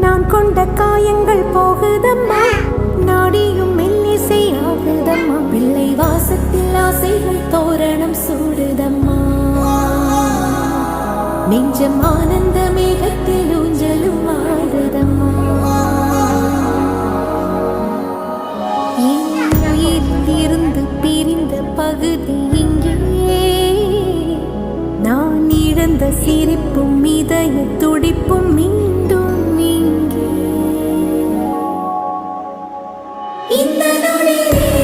நான் கொண்ட காயங்கள் போகுதம்மா, நாடியும் மெல்லிசை ஆகுதம்மா, பிள்ளை வாசத்தில் ஆசைகள் தோரணம் சூடுதம்மா, நெஞ்சம் ஆனந்த மேகத்தில் ஊஞ்சலும் ஆடுதம்மா. இருந்து பிரிந்த பகுதி இங்கே, நான் இழந்த சிரிப்பும் இதய துடிப்பும் மீண்டும் இங்கே. இந்த நொடியே